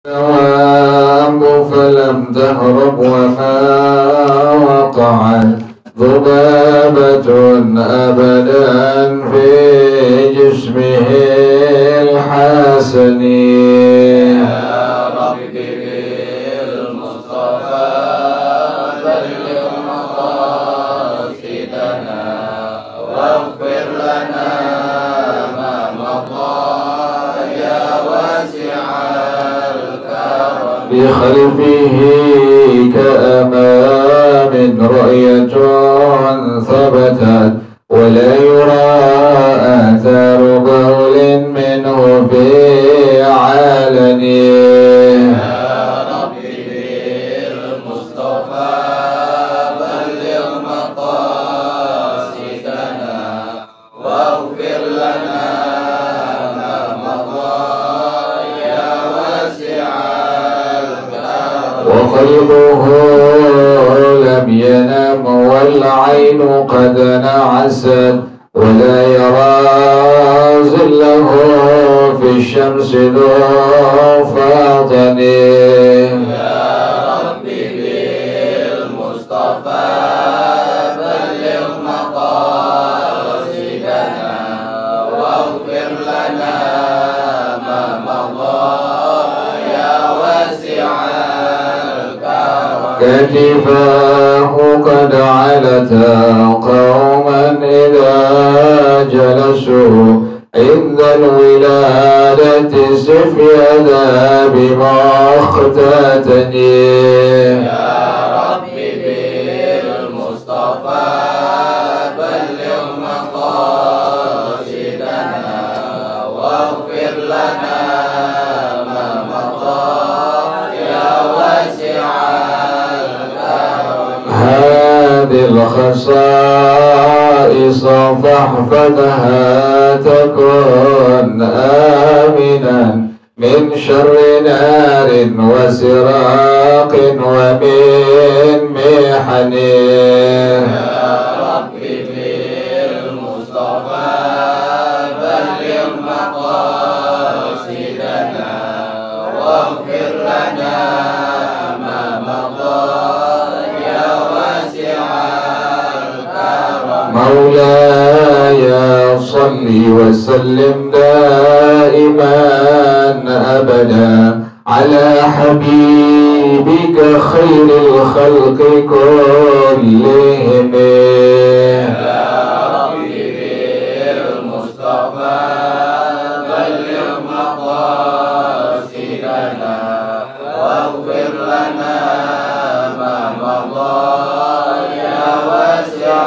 الدواب فلم تهرب وما وقعت ذبابة أبدا في جسمه الحسن. يا رب بالمصطفى بلغ مقاصدنا واغفر لنا ما مضى يا واسع الكرم. بخلفه كأمام رؤية ثبتت ولا يرى آثار قول منه في علن. يا رب بالمصطفى بلغ مقاصدنا واغفر لنا ما مضى يا واسع الكرم. وقلبه لم ينم والعين قد نعست ولا يرى ظله في الشمس ذو فاطن. يا رب بالمصطفى بلغ مقاصدنا واغفر لنا ما مضى يا واسع الكرم. كتفاه قد علتا قوما إذا جلسوا عند الولادة سف يدا بما اختتني. يا رب بالمصطفى بلغ مقاصدنا واغفر لنا ما مضى يا واسع الكرم. هذه الخصائص فاحفظها تكن آمنا من شر نار وسراق ومن محن. يا رب بالمصطفى بلغ مقاصدنا واغفر لنا ما مضى يا واسع الكرم. مولاي صل وسلم دائما أبدا على حبيبك خير الخلق كلهم. يا رب بالمصطفى بلغ مقاصدنا واغفر لنا ما مضى يا واسع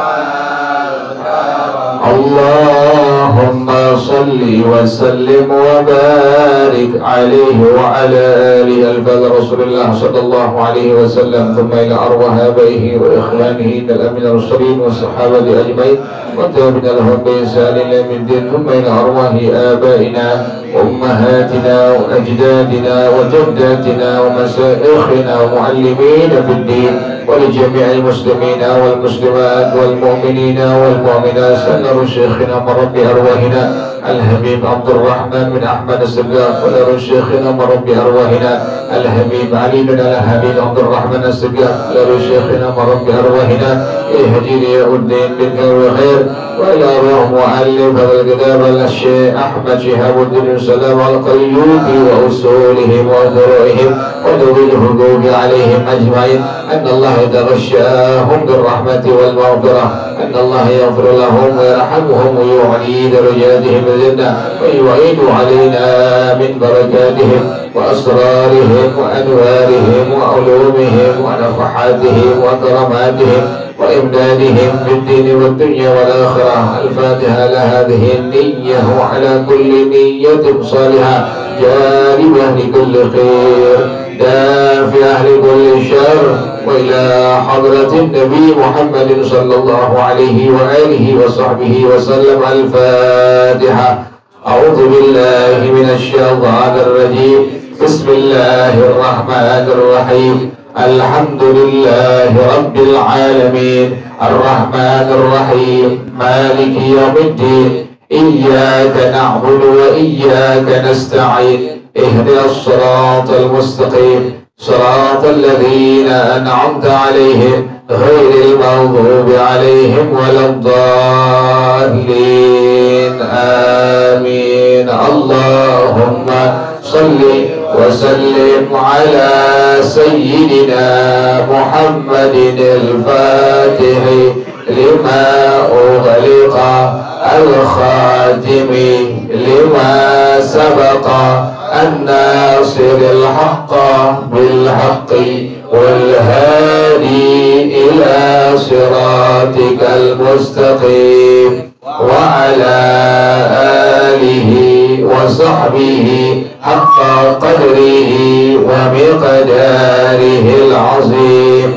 الكرم. اللهم صل وسلم وبارك عليه وعلى آله الفضل رسول الله صلى الله عليه وسلم، ثم إلى أرواح آبائه وإخوانه من الأنبياء المرسلين والصحابة أجمعين والتابعين لهم بإحسان إلى يوم الدين، ثم إلى أرواح آبائنا وأمهاتنا وأجدادنا وجداتنا ومشايخنا ومعلمين في الدين ولجميع المسلمين والمسلمات والمؤمنين والمؤمنات. سنر شيخنا مربي أرواحنا الحبيب عبد الرحمن بن أحمد السقاف، ونر شيخنا مربي أرواحنا الحبيب علي بن الحبيب عبد الرحمن السقاف، ونر شيخنا مربي أرواحنا اهدي يا الدين بالخير والخير، وإلى روح مؤلف هذا الكتاب الشيخ أحمد شهاب الدين السلام على القيوب وأصولهم وفروعهم وذوي الحقوق عليهم أجمعين، أن الله يتغشاهم بالرحمة والمغفرة، أن الله يغفر لهم ويرحمهم ويعلي درجاتهم الجنة ويعيد علينا من بركاتهم وأسرارهم وأنوارهم وعلومهم ونفحاتهم وكراماتهم وإمدادهم في الدين والدنيا والآخرة. الفاتحة لهذه النية وعلى كل نية صالحة جالبة لكل خير دافعة لكل شر، وإلى حضرة النبي محمد صلى الله عليه وآله وصحبه وسلم. الفاتحة. أعوذ بالله من الشيطان الرجيم. بسم الله الرحمن الرحيم. الحمد لله رب العالمين الرحمن الرحيم مالك يوم الدين إياك نعبد وإياك نستعين اهدنا الصراط المستقيم صراط الذين أنعمت عليهم غير المغضوب عليهم ولا الضالين آمين. اللهم صل وسلم على سيدنا محمد الفاتح لما أغلق الخاتم لما سبق الناصر الحق بالحق والهادي إلى صراطك المستقيم وعلى آله وصحبه حق قدره ومقداره العظيم.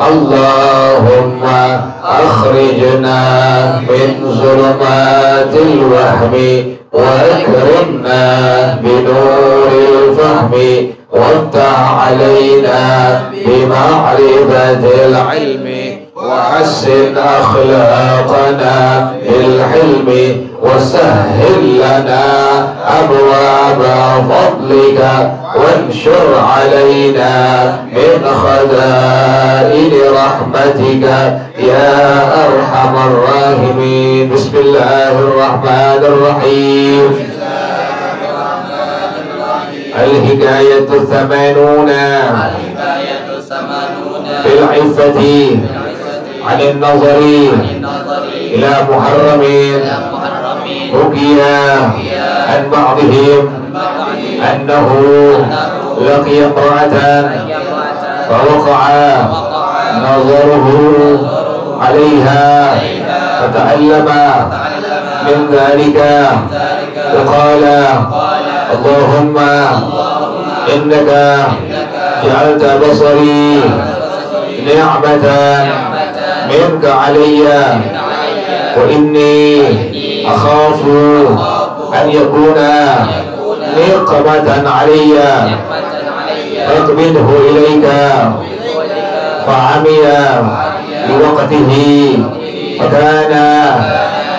اللهم أخرجنا من ظلمات الوهم وأكرمنا بنور الفهم وافتح علينا بمعرفة العلم وحسن أخلاقنا بالحلم وسهل لنا أبواب فضلك وانشر علينا من خزائن رحمتك يا أرحم الراحمين. بسم الله الرحمن الرحيم. الهداية الثمانون في العفة عن النظر إلى محرم حكي عن بعضهم أنه لقي امرأة فوقع نظره عليها فتألم من ذلك وقال اللهم إنك جعلت بصري نعمة منك علي وإني أخاف أن يكون نقمة علي فاقبضه إليك. فعمي لوقته فكان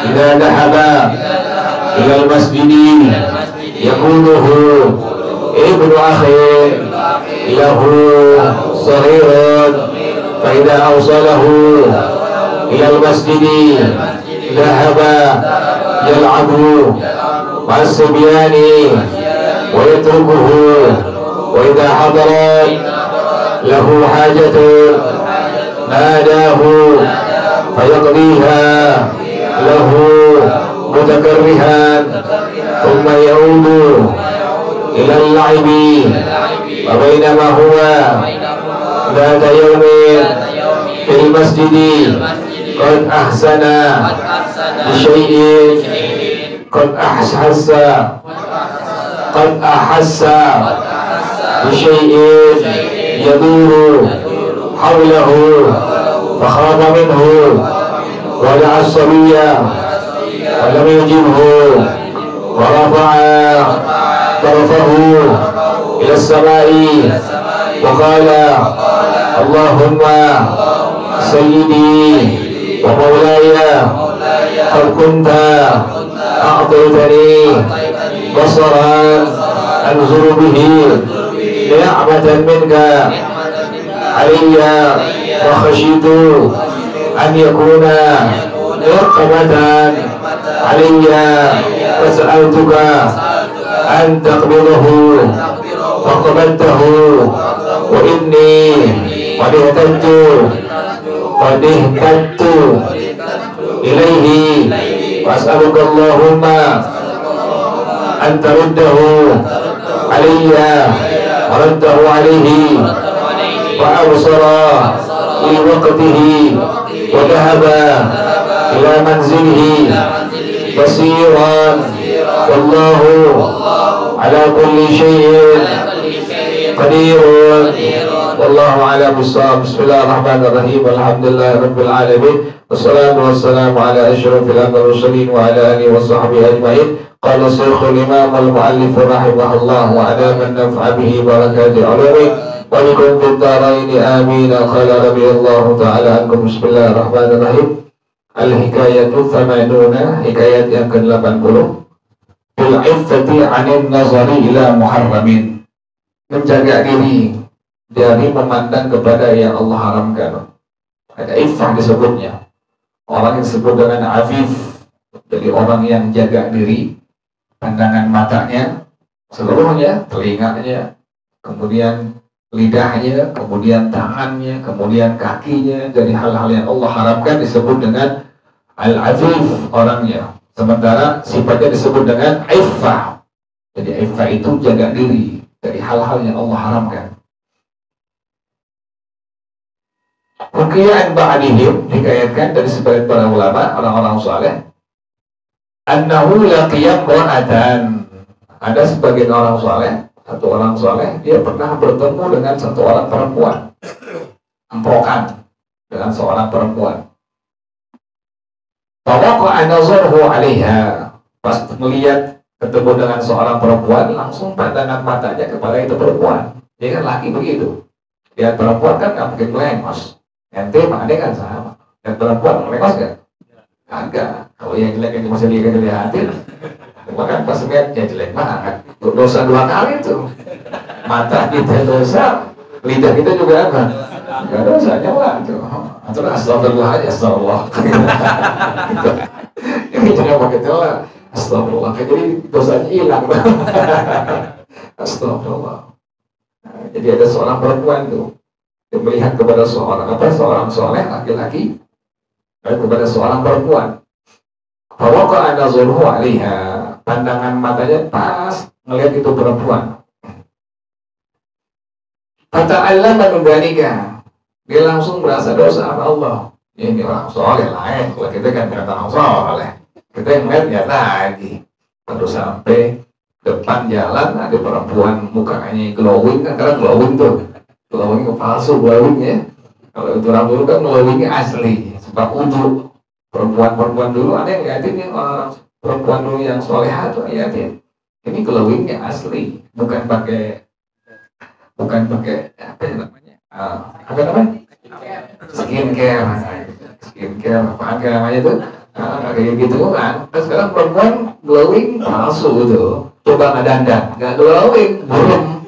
إذا ذهب إلى المسجد يقوله ابن أخي له صغير فإذا أوصله إلى المسجد ذهب يلعب مع الصبيان ويتركه وإذا حضر له حاجة ناداه فيقضيها له متكرها ثم يعود إلى اللعب. وبينما هو ذات يوم في المسجد قد أحسن بشيء قد أحس بشيء يدور حوله فخاف منه ودعا الصبي ولم يجبه ورفع طرفه إلى السماء وقال اللهم سيدي ومولاي قد كنت أعطيتني بصرا أنظر به نعمة منك علي وخشيت أن يكون نقمة علي فسألتك أن تقبضه فقبلته وإني قد اهتدت إليه وأسألك اللهم أن ترده علي ورده عليه وأبصر في وقته وذهب إلى منزله بصيرا والله على كل شيء قدير والله أعلم بالصواب. بسم الله الرحمن الرحيم. الحمد لله رب العالمين والصلاة والسلام على أشرف الأنبياء والمرسلين وعلى آله وصحبه أجمعين. قال الشيخ الإمام المؤلف رحمه الله وعلى من نفع به بركات علومه ولكم في الدارين آمين. قال رضي الله تعالى عنكم. بسم الله الرحمن الرحيم. Al-Hikayatu Thamanuna, hikayat yang ke-80. bil iffati 'anil nazari ila muharramin, menjaga diri dari memandang kepada yang Allah haramkan. Ada iffah disebutnya. Orang yang disebut dengan afif, jadi orang yang jaga diri, pandangan matanya seluruhnya, telinganya, kemudian lidahnya, kemudian tangannya, kemudian kakinya, dari hal-hal yang Allah haramkan disebut dengan al-afif orangnya. Sementara sifatnya disebut dengan iffah. Jadi iffah itu jaga diri dari hal-hal yang Allah haramkan. Ruqyah ba'dihim, dikayatkan dari sebagian para ulama, orang-orang saleh, annahu laqiya imra'atan. Ada sebagian orang saleh, satu orang saleh, dia pernah bertemu dengan satu orang perempuan, emprokan dengan seorang perempuan. Fawaqa'a nazarhu 'alaiha, pas melihat ketemu dengan seorang perempuan, langsung pandangan matanya kepada itu perempuan. Dia kan laki begitu. Lihat perempuan kan nggak mungkin melengos. Ente sama ade kan sama. Dan perempuan melengos nggak? Kagak. Kalau yang jelek yang masih dilihatin, bahkan pas lihat ya jelek banget. Dosa dua kali tuh. Mata kita dosa, lidah kita juga apa? Gak dosanya lah tuh. Atau astagfirullah aja, astagfirullah. Ini jangan pakai telah. Astagfirullah. Jadi dosanya hilang. Astagfirullah. Nah, jadi ada seorang perempuan tuh. Dia melihat kepada seorang soleh laki-laki dan kepada seorang perempuan. Fawaqa'a nazruhu 'alaiha, pandangan matanya pas ngelihat itu perempuan. Fata'allama min dzalika, dia langsung merasa dosa sama Allah. Ini orang soleh lain, kalau kita kan kata orang soleh, kita yang ngeliat ya lagi. Terus sampai depan jalan ada perempuan mukanya glowing, kan karena glowing tuh. Glowing palsu, glowing ya. Kalau itu orang dulu kan glowingnya asli, sebab untuk perempuan-perempuan dulu ada yang liatin yang orang perempuan dulu yang soleha tuh liatin. Ini glowingnya asli, bukan pakai apa namanya? Apa namanya? Skincare, apaan namanya tuh? Kayak gitu kan. Terus sekarang perempuan glowing palsu tuh. Coba ngedandan, nggak glowing, burem.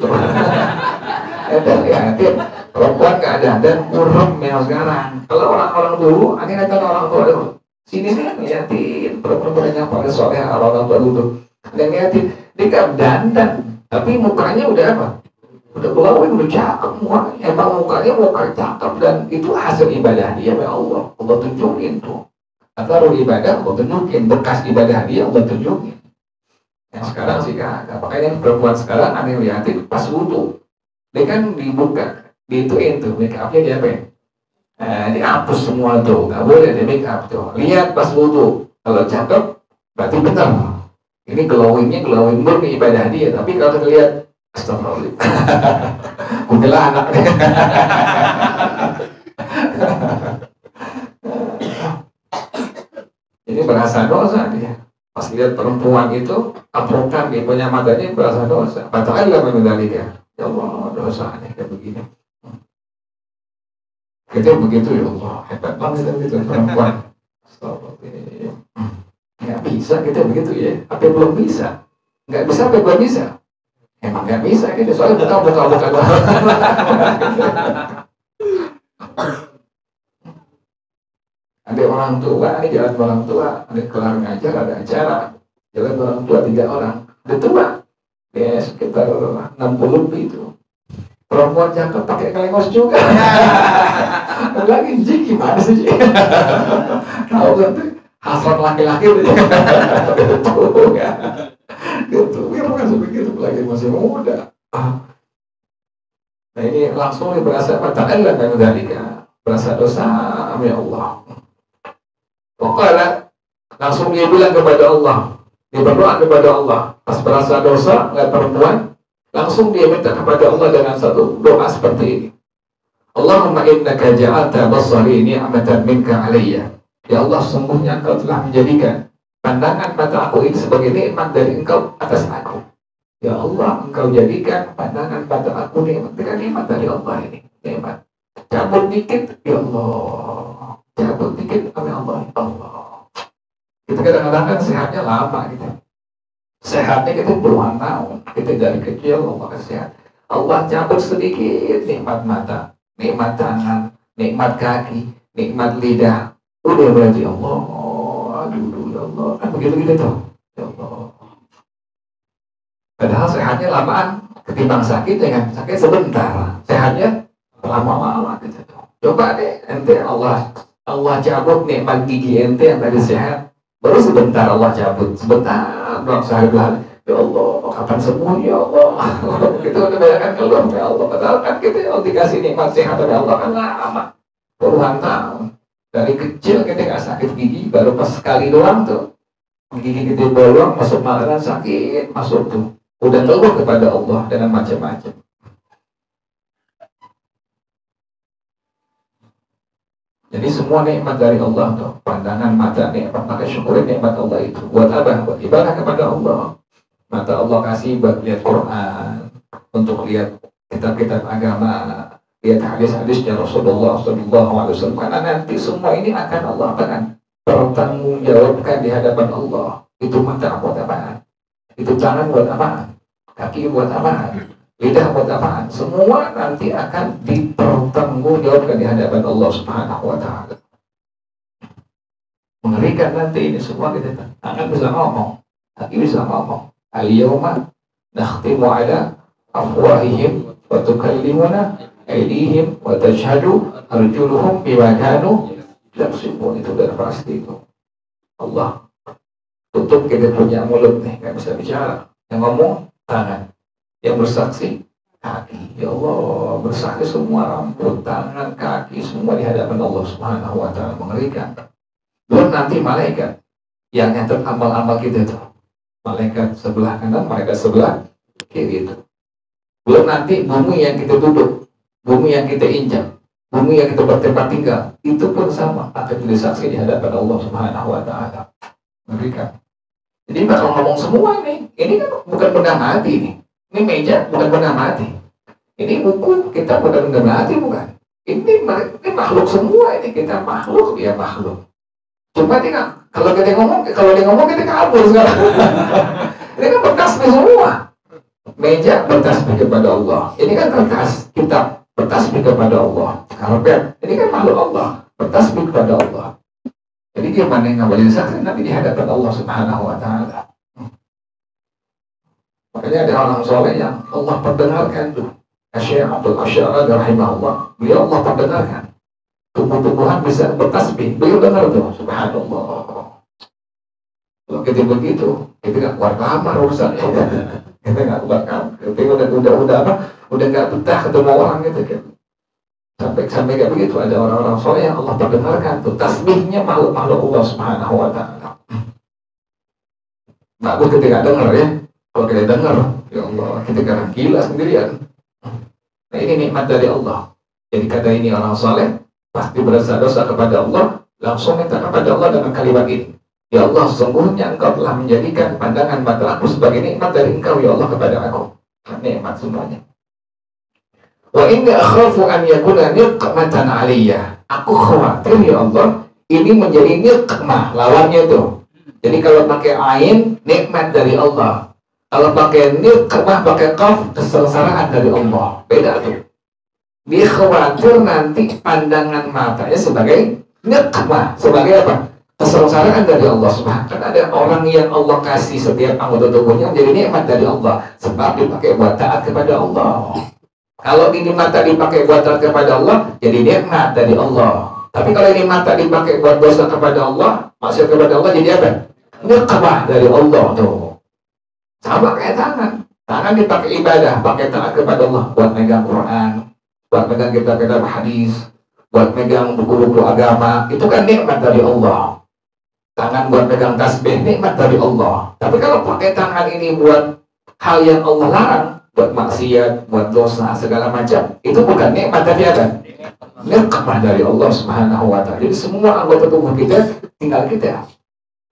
Ada liatin perempuan nggak ada dan burem yang sekarang. Kalau orang-orang dulu, aneh kata orang tua dulu, sini nih liatin perempuan yang paling soleh orang tua dulu. Dan liatin dia nggak dandan, tapi mukanya udah apa? Udah glowing, udah cakep semua. Emang mukanya muka cakep dan itu hasil ibadah dia ya Allah. Allah tunjukin tuh. Atau ibadah Allah tunjukin, bekas ibadah dia Allah tunjukin. Yang sekarang sih kagak. Makanya perempuan sekarang aneh liatin pas wudu. Dia kan dibuka, diituin tuh, make upnya dia apa ya? Dihapus semua tuh, nggak boleh di make up tuh. Lihat pas wudu, kalau cakep, berarti benar. Ini glowingnya glowing murni ibadah dia, tapi kalau kita lihat, astagfirullah, udah anak. Ini berasa dosa dia. Pas lihat perempuan itu, aprokan dia punya matanya berasa dosa. Padahal nggak mengendalikan. Ya Allah, dosanya kayak begini. Kita begitu ya Allah, hebat banget kita perempuan. Astagfirullah. Nggak bisa kita begitu ya, apa belum bisa? Nggak bisa apa belum bisa? Emang nggak bisa kita, soalnya buka. Ada orang tua, ini jalan orang tua, ada kelar ngajar, ada acara, jalan orang tua 3 orang, udah tua. Ya sekitar 60 lebih itu. Perempuan cakep pakai kelengos juga. Lagi Ji gimana sih Ji? Tahu kan tuh hasrat laki-laki udah gitu ya. Gitu, kan begitu lagi masih muda. Nah ini langsung berasa mata'allah dan dzalika, berasa dosa ya Allah. Pokoknya langsung dia bilang kepada Allah. Dia berdoa kepada Allah. Pas berasa dosa, ngeliat perempuan, langsung dia minta kepada Allah dengan satu doa seperti ini. Allahumma innaka ja'alta basari ni'matan minka alayya. Ya Allah, sungguhnya Engkau telah menjadikan pandangan mata aku ini sebagai nikmat dari Engkau atas aku. Ya Allah, Engkau jadikan pandangan mata aku nikmat dari Allah ini. Nikmat. Cabut dikit, ya Allah. Cabut dikit, ya Allah. Allah. Kita kadang-kadang kan sehatnya lama gitu. Sehatnya kita puluhan tahun. Kita dari kecil Allah kasih sehat. Allah cabut sedikit nikmat mata, nikmat tangan, nikmat kaki, nikmat lidah. Udah berarti Allah, aduh ya Allah. Kan begitu-begitu tuh. Ya Allah. Padahal sehatnya lamaan ketimbang sakit dengan sakit sebentar. Sehatnya lama-lama gitu. Coba deh ente Allah cabut nikmat gigi ente yang tadi sehat. Baru sebentar Allah cabut, sebentar doang sehari dua hari. Ya Allah, kapan sembuh ya Allah. Kita udah bayangkan keluar ya Allah. Padahal kan kita dikasih nikmat sehat oleh Allah kan lama, puluhan tahun. Dari kecil kita nggak sakit gigi, baru pas sekali doang tuh gigi kita bolong, masuk makanan sakit, masuk tuh. Udah ngeluh kepada Allah dengan macam-macam. Jadi semua nikmat dari Allah tuh, pandangan mata nikmat, maka syukurin nikmat Allah itu. Buat apa? Buat ibadah kepada Allah. Mata Allah kasih buat lihat Quran, untuk lihat kitab-kitab agama, lihat hadis-hadisnya Rasulullah SAW. Karena nanti semua ini akan Allah bertanggungjawabkan di hadapan Allah. Itu mata buat apaan? Itu tangan buat apaan? Kaki buat apaan? Lidah buat apaan? Semua nanti akan dipertanggungjawabkan di hadapan Allah Subhanahu wa Ta'ala. Mengerikan nanti ini semua kita. Tangan bisa ngomong, kaki bisa ngomong. Al-yawma nakhtimu ala afwahihim wa tukallimuna aydihim wa tashhadu arjuluhum bima kanu yaksibun. Itu udah pasti itu. Allah tutup kita punya mulut nih, nggak bisa bicara. Yang ngomong tangan, yang bersaksi kaki. Ya Allah, bersaksi semua rambut, tangan, kaki, semua di hadapan Allah Subhanahu wa Ta'ala. Mengerikan. Belum nanti malaikat yang nyatet amal-amal kita itu. Malaikat sebelah kanan, malaikat sebelah kiri itu. Belum nanti bumi yang kita duduk, bumi yang kita injak, bumi yang kita bertempat tinggal, itu pun sama akan jadi saksi di hadapan Allah Subhanahu wa Ta'ala. Mengerikan. Jadi bakal ngomong semua ini kan bukan benda mati nih. Ini meja bukan benda mati. Ini buku kita bukan benda mati, bukan. Ini makhluk semua, ini kita makhluk, dia makhluk. Cuma dia kalau dia ngomong kita kabur sekarang. Ini kan bertasbih semua. Meja bertasbih kepada Allah. Ini kan kertas kitab bertasbih kepada Allah. Karpet ini kan makhluk Allah bertasbih kepada Allah. Jadi gimana yang nggak boleh saksi nanti di hadapan Allah Subhanahu wa Ta'ala. Makanya ada orang soleh yang Allah perdengarkan tuh. Syekh Abdul Asy'ari rahimahullah, beliau Allah perdengarkan. Tumbuh-tumbuhan bisa bertasbih, beliau dengar tuh, subhanallah. Kalau kita begitu, kita nggak keluar kamar urusannya. Kita nggak keluar kamar, kita udah nggak betah ketemu orang gitu kan. Sampai kayak begitu ada orang-orang soleh yang Allah perdengarkan tuh tasbihnya makhluk Allah Subhanahu wa Ta'ala. Bagus ketika dengar ya. Kalau kita dengar, ya Allah, kita kadang gila sendirian. Nah ini nikmat dari Allah. Jadi kata ini orang soleh pasti berdosa kepada Allah, langsung minta kepada Allah dengan kalimat ini. Ya Allah, sesungguhnya Engkau telah menjadikan pandangan mata aku sebagai nikmat dari Engkau ya Allah kepada aku. Nikmat semuanya. Wa inni akhafu an yakuna niqmatan 'alayya. Aku khawatir ya Allah, ini menjadi niqmah, lawannya tuh. Jadi kalau pakai ain, nikmat dari Allah. Kalau pakai niqmah, pakai qaf, kesengsaraan dari Allah. Beda tuh. Dia khawatir nanti pandangan matanya sebagai nikmah, sebagai apa? Kesengsaraan dari Allah Subhanahu. Kan ada orang yang Allah kasih setiap anggota tubuhnya jadi nikmat dari Allah, sebab dipakai buat taat kepada Allah. Kalau ini mata dipakai buat taat kepada Allah, jadi nikmat dari Allah. Tapi kalau ini mata dipakai buat dosa kepada Allah, maksiat kepada Allah, jadi apa? Nikmah dari Allah tuh. Sama kayak tangan. Tangan dipakai ibadah, pakai taat kepada Allah, buat megang Quran, buat megang kitab-kitab hadis, buat megang buku-buku agama, itu kan nikmat dari Allah. Tangan buat megang tasbih, nikmat dari Allah. Tapi kalau pakai tangan ini buat hal yang Allah larang, buat maksiat, buat dosa, segala macam, itu bukan nikmat tapi apa? Nikmat dari Allah Subhanahu wa Ta'ala. Jadi semua anggota tubuh kita tinggal kita.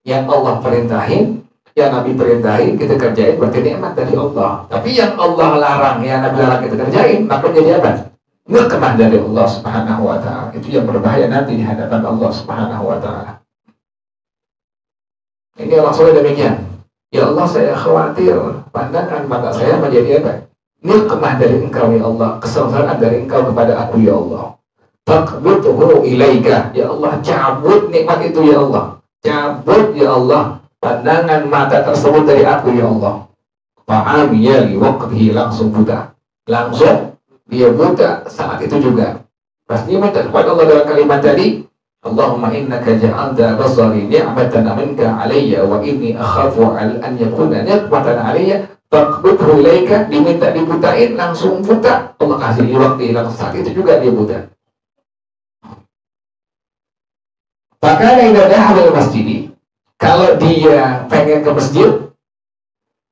Yang Allah perintahin, yang Nabi perintahin, kita kerjain berarti nikmat dari Allah. Tapi yang Allah larang, yang Nabi larang kita kerjain, maka jadi apa? Nikmat dari Allah Subhanahu wa Ta'ala. Itu yang berbahaya nanti di hadapan Allah Subhanahu wa Ta'ala. Ini orang soleh demikian. Ya Allah, saya khawatir pandangan mata saya menjadi apa? Nikmah dari Engkau ya Allah, kesengsaraan dari Engkau kepada aku ya Allah. Faqbidhu ilaika, ya Allah, cabut nikmat itu ya Allah. Cabut ya Allah pandangan mata tersebut dari aku ya Allah. Fa'amiya liwaqtihi, langsung buta. Langsung dia buta saat itu juga. Pasti minta kepada Allah dalam kalimat tadi, Allahumma innaka ja'alta basari ni'matan minka alayya wa inni akhafu an yakuna ni'matan alayya faqbidhu ilaika, diminta dibutain langsung buta. Allah kasih waktu langsung saat itu juga dia buta. Maka ibadah halal masjid, kalau dia pengen ke masjid,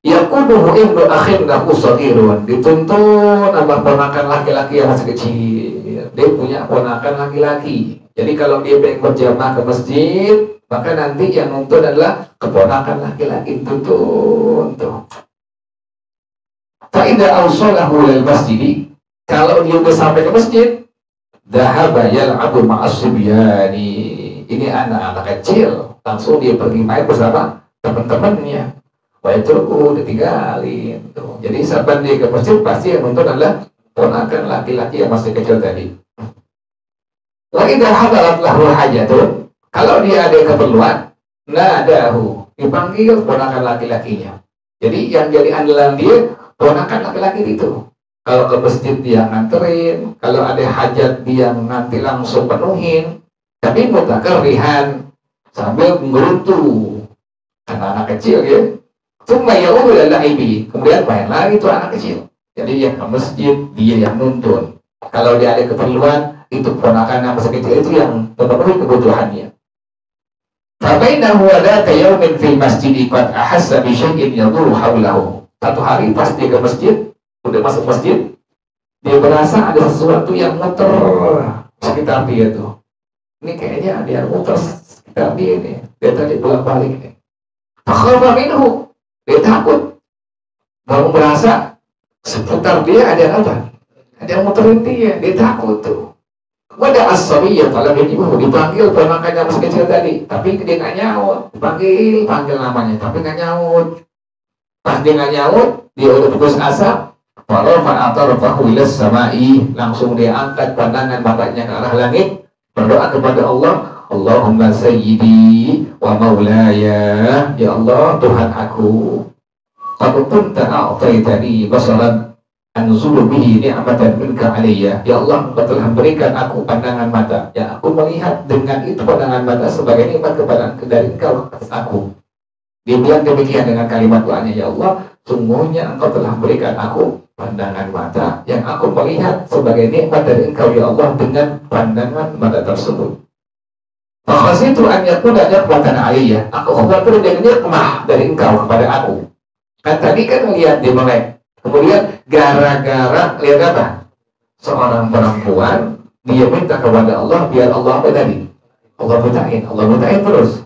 yaquduhu ibnu akhin lahu shaghirun, dituntun sama ponakan laki-laki yang masih kecil. Dia punya ponakan laki-laki. Jadi kalau dia pengen berjamaah ke masjid, maka nanti yang nuntun adalah keponakan laki-laki, tuntun tuh. Fa idza awsalahu lil masjid, kalau dia udah sampai ke masjid, dhahaba yal'abu ma'as sibyani. Ini anak-anak kecil, langsung dia pergi main bersama teman-temannya. Wah itu ditinggalin tuh. Jadi sahabat dia ke masjid pasti yang nuntun adalah ponakan laki-laki yang masih kecil tadi. Wa idza hadarat lahu hajatun, kalau dia ada keperluan, nadahu, dipanggil ponakan laki-lakinya. Jadi yang jadi andalan dia ponakan laki-laki itu. Kalau ke masjid dia nganterin, kalau ada hajat dia nanti langsung penuhin. Tapi mutakarrihan sambil menggerutu, karena anak kecil ya. Cuma ya udah laibi, kemudian main lagi tuh anak kecil. Jadi yang ke masjid dia yang nuntun. Kalau dia ada keperluan, itu ponakan yang masih kecil itu yang memenuhi kebutuhannya. Fabainahu wa dhata yawmin fil masjid qad ahassa bi syai'in yaduru haulahu. Satu hari pas dia ke masjid, udah masuk masjid, dia berasa ada sesuatu yang muter sekitar dia tuh. Ini kayaknya ada yang muter sekitar dia nih. Dia tadi bolak-balik nih. Fakhafa minhu, dia takut. Baru merasa seputar dia ada apa? Ada yang muterin dia takut tuh. Wada as-sabiyyah kalau dipanggil ponakannya masih kecil tadi, tapi dia nggak nyaut. Panggil namanya, tapi nggak nyaut. Pas dia nggak nyaut, dia udah putus asa. Walau fa'atarafahu ilas samai, langsung dia angkat pandangan matanya ke arah langit, berdoa kepada Allah, Allahumma sayyidi wa maulaya, ya Allah Tuhan aku, qad kunta a'taitani basaran anzulu bihi ni'matan minka alayya, ya Allah Engkau telah berikan aku pandangan mata yang aku melihat dengan itu pandangan mata sebagai nikmat kepada dari Engkau atas aku. Dia bilang demikian dengan kalimat doanya, ya Allah sungguhnya Engkau telah berikan aku pandangan mata yang aku melihat sebagai nikmat dari Engkau ya Allah dengan pandangan mata tersebut. Fakhasitu an yakuna ni'matan alayya, aku khawatir dia nikmah dari Engkau kepada aku. Kan tadi kan melihat dia melek. Kemudian gara-gara lihat apa? Seorang perempuan dia minta kepada Allah biar Allah apa tadi? Allah butain terus.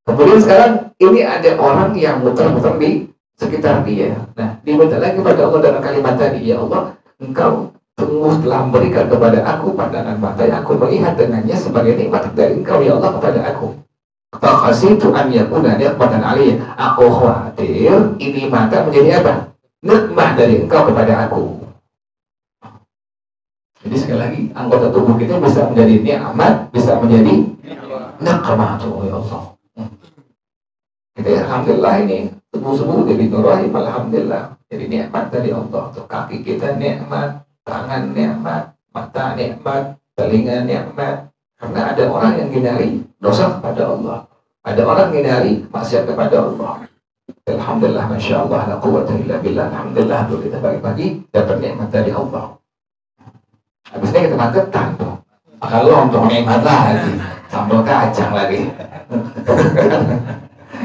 Kemudian sekarang ini ada orang yang muter-muter di sekitar dia. Nah, diminta lagi kepada Allah dalam kalimat tadi, ya Allah, Engkau sungguh telah memberikan kepada aku pandangan mata yang aku melihat dengannya sebagai nikmat dari Engkau ya Allah kepada aku. Fakhasitu an yakuna ni'matan alayya. Aku khawatir ini mata menjadi apa? Nikmah dari Engkau kepada aku. Jadi sekali lagi anggota tubuh kita bisa menjadi nikmat, bisa menjadi nikmat ya Allah. Kita alhamdulillah ini tubuh-tubuh jadi nurahim, alhamdulillah jadi nikmat dari Allah. Tuh, kaki kita nikmat, tangan nikmat, mata nikmat, telinga nikmat. Karena ada orang yang hindari dosa kepada Allah, ada orang yang hindari maksiat kepada Allah. Alhamdulillah, masya Allah, la quwwata illa billah. Alhamdulillah, tuh kita pagi-pagi dapat nikmat dari Allah. Habisnya kita makan tuh. Kalau untuk nikmat lagi, sambal kacang lagi.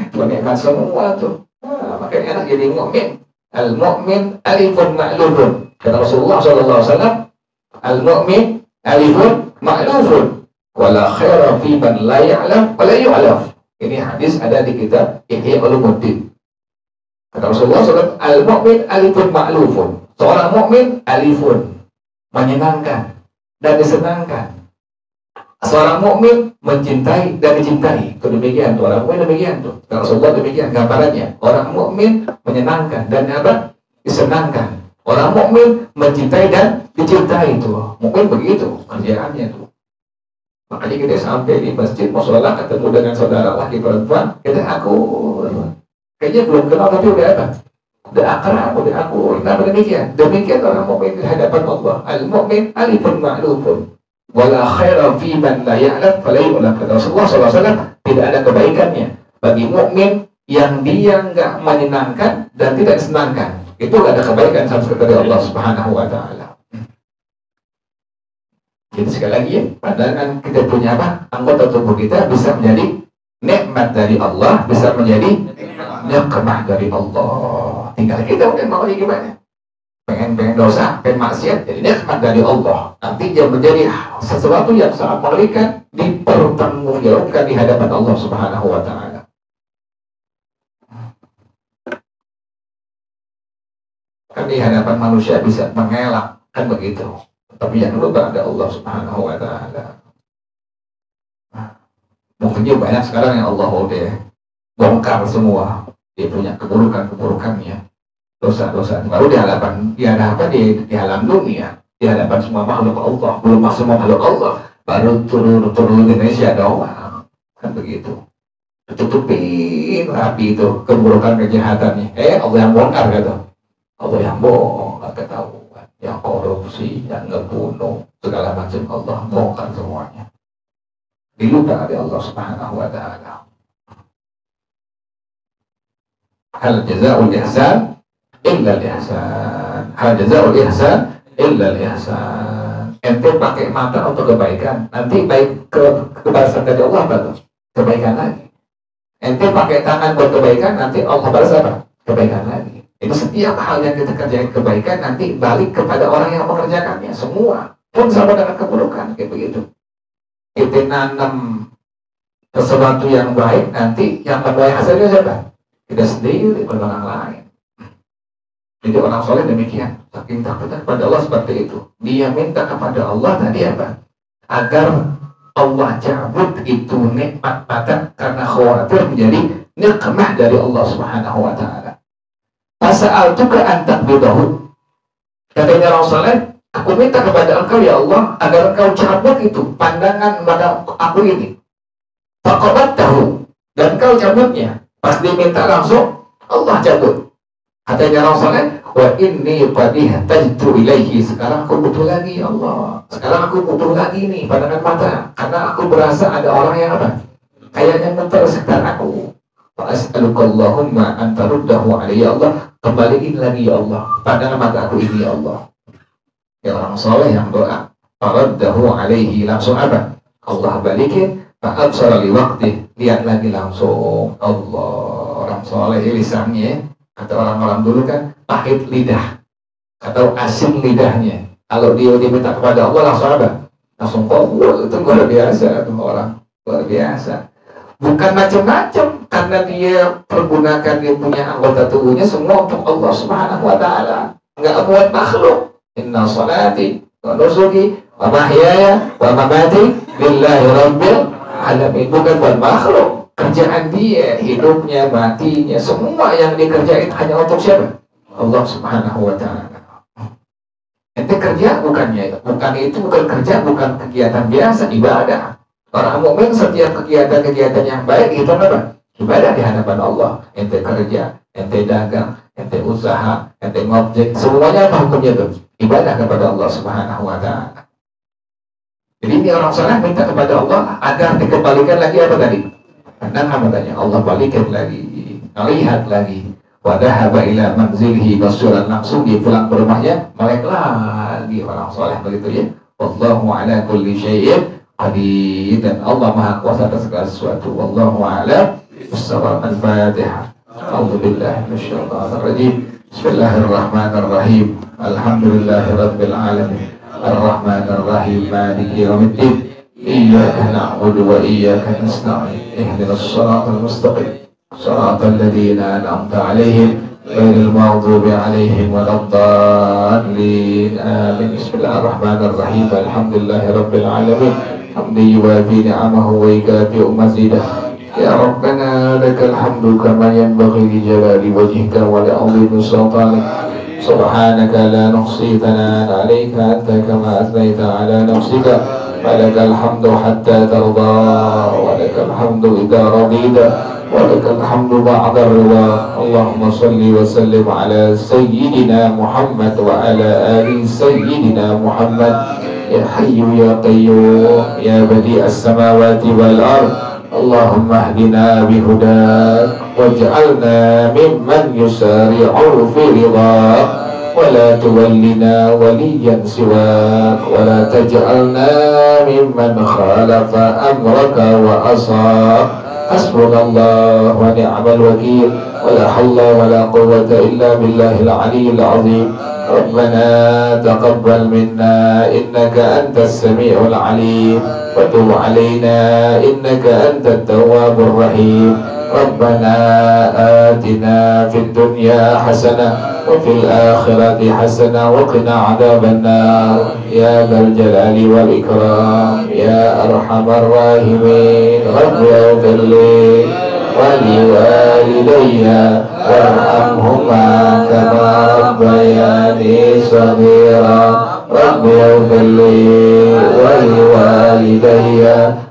Itu nikmat semua tuh. Nah, makanya enak jadi mukmin. Al-mu'min alifun ma'lufun. Kata Rasulullah SAW, al-mu'min alifun ma'lufun. Wala khaira fi man la ya'lam wa la yu'laf. Ini hadis ada di kitab Ihya Ulumuddin. Kata Rasulullah SAW, al-mu'min alifun ma'lufun. Seorang mukmin alifun, menyenangkan dan disenangkan. Seorang mukmin mencintai dan dicintai. Itu demikian. Orang mukmin demikian tuh. Rasulullah demikian gambarannya. Orang mukmin menyenangkan dan apa? Disenangkan. Orang mukmin mencintai dan dicintai itu. Mukmin begitu kerjaannya tuh. Makanya kita sampai di masjid mau sholat ketemu dengan saudara laki perempuan, kita kayaknya belum kenal tapi udah apa? Udah akrab, udah akur. Nah demikian. Demikian orang mukmin di hadapan Allah. Al-mukmin alifun ma'lufun. Wala khaira fi man la ya'lam fala yu'lam. Kata Rasulullah SAW, tidak ada kebaikannya bagi mukmin yang dia enggak menyenangkan dan tidak disenangkan. Itu enggak ada kebaikan sama sekali dari Allah Subhanahu wa taala. Jadi sekali lagi ya, pandangan kita punya apa? Anggota tubuh kita bisa menjadi nikmat dari Allah, bisa menjadi nikmat dari Allah. Tinggal kita udah mau gimana? Pengen dosa, pengen maksiat, jadi nikmat dari Allah. Nanti dia menjadi sesuatu yang sangat mengerikan, dipertanggungjawabkan di hadapan Allah Subhanahu wa taala. Kan di hadapan manusia bisa mengelak, kan begitu. Tapi yang lupa ada Allah Subhanahu wa taala. Mungkin juga banyak sekarang yang Allah udah bongkar semua. Dia punya keburukan-keburukannya. Dosa-dosa baru di hadapan di alam dunia, di hadapan semua makhluk Allah, belum semua makhluk Allah, baru turun Indonesia doang, kan begitu. Tutupin rapi itu keburukan kejahatannya. Allah yang bongkar gitu. Allah yang bongkar ketahuan, yang korupsi, yang ngebunuh, segala macam Allah bongkar semuanya. Dilupa oleh Allah Subhanahu wa taala. Hal jazaa'ul ihsan illa al-ihsan. Hal jazaa'ul ihsan illa al-ihsan. Ente pakai mata untuk kebaikan, nanti baik kebalasan dari Allah apa tuh? Kebaikan lagi. Ente pakai tangan buat kebaikan, nanti Allah balas apa? Kebaikan lagi. Itu setiap hal yang kita kerjain kebaikan nanti balik kepada orang yang mengerjakannya. Semua pun sama dengan keburukan, kayak begitu. Kita nanam sesuatu yang baik, nanti yang membaik hasilnya siapa? Kita sendiri, bukan orang lain. Jadi orang soleh demikian, saking takutnya kepada Allah seperti itu. Dia minta kepada Allah tadi apa? Agar Allah cabut itu nikmat mata karena khawatir menjadi nikmat dari Allah Subhanahu wa taala. Fasa'altuka an taqbidahu. Katanya orang soleh, aku minta kepada engkau ya Allah agar engkau cabut itu pandangan pada aku ini. Faqabattahu, dan engkau cabutnya. Pas diminta langsung Allah cabut. Katanya orang soleh, wa inni qadih tajtu ilaihi. Sekarang aku butuh lagi ya Allah. Sekarang aku butuh lagi nih pandangan mata. Karena aku berasa ada orang yang apa? Kayaknya muter sekitar aku. Fa as'alukallahumma an taruddahu alayya Allah. Kembaliin lagi ya Allah pandangan mata aku ini ya Allah. Ya orang soleh yang doa. Faraddahu alaihi, langsung apa? Allah balikin. Fa'absara liwaqtih, lihat lagi langsung Allah. Orang soleh lisannya, kata orang-orang dulu kan, pahit lidah atau asin lidahnya. Kalau dia diminta kepada Allah langsung apa? Langsung kabul. Itu luar biasa tuh orang, luar biasa. Bukan macam-macam, karena dia pergunakan dia punya anggota tubuhnya semua untuk Allah Subhanahu wa taala. Enggak buat makhluk. Inna salati wa nusuki wa mahyaya wa mamati lillahi rabbil alamin. Bukan buat makhluk. Kerjaan dia, hidupnya, matinya, semua yang dikerjain hanya untuk siapa? Allah Subhanahu wa taala. Ente kerja bukan kerja, bukan kegiatan biasa, ibadah. Orang mukmin setiap kegiatan-kegiatan yang baik itu apa? Ibadah di hadapan Allah. Ente kerja, ente dagang, ente usaha, ente ngobjek, semuanya apa hukumnya itu? Ibadah kepada Allah Subhanahu wa taala. Jadi ini orang saleh minta kepada Allah agar dikembalikan lagi apa tadi? Karena katanya Allah balikin lagi, lihat lagi. Wadahaba ila manzilihi basuran, langsung dia pulang ke rumahnya, melek lagi orang soleh begitu ya. Wallahu ala kulli syai'in qadir, dan Allah maha kuasa atas segala sesuatu. Wallahu a'lam bishawab. Al-Fatihah. A'udzubillahi minasyaitonir rajim. Bismillahirrahmanirrahim. Alhamdulillahirabbil alamin. Ar-Rahmanir Rahim. Maliki yaumiddin. إياك نعبد وإياك نستعين اهدنا الصراط المستقيم صراط الذين أنعمت عليهم غير المغضوب عليهم ولا الضالين آمين. بسم الله الرحمن الرحيم. الحمد لله رب العالمين حمدا يوافي نعمه ويكافئ مزيده. يا ربنا لك الحمد كما ينبغي لجلال وجهك ولعظيم سلطانك. سبحانك لا نحصي ثناء عليك أنت كما أثنيت على نفسك. ولك الحمد حتى ترضى ولك الحمد إذا رضيت ولك الحمد بعد الرضا. اللهم صل وسلم على سيدنا محمد وعلى آل سيدنا محمد. يا حي يا قيوم يا بديع السماوات والأرض اللهم اهدنا بهداك واجعلنا ممن يسارع في رضاك ولا تولنا وليا سواك ولا تجعلنا ممن خالف أمرك وأصاك. حسبنا الله ونعم الوكيل ولا حول ولا قوة إلا بالله العلي العظيم. ربنا تقبل منا إنك أنت السميع العليم وتب علينا إنك أنت التواب الرحيم. ربنا آتنا في الدنيا حسنة وفي الآخرة حسنة وقنا عذاب النار يا ذا الجلال والإكرام يا أرحم الراحمين. رب اغفر لي ولوالدي وارحمهما كما ربياني صغيرا. رب اغفر لي ولوالدي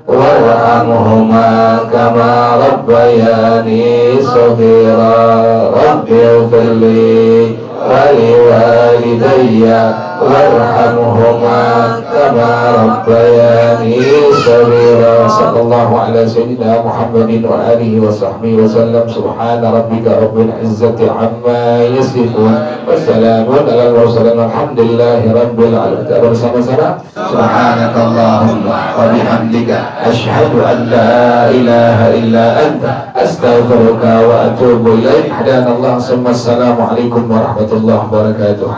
وارحمهما كما ربياني صغيرا. رب اغفر لي ولوالدي وارحمهما كما ربياني صغيرا. صلى الله على سيدنا محمد وآله وصحبه وسلم. سبحان ربك رب العزة عما يصفون والسلام على المرسلين والحمد لله رب العالمين. bersama-sama subhanakallahumma wa bihamdika asyhadu an la ilaha illa anta astaghfiruka wa atubu ilaik. Hadanallah. Assalamualaikum warahmatullahi wabarakatuh.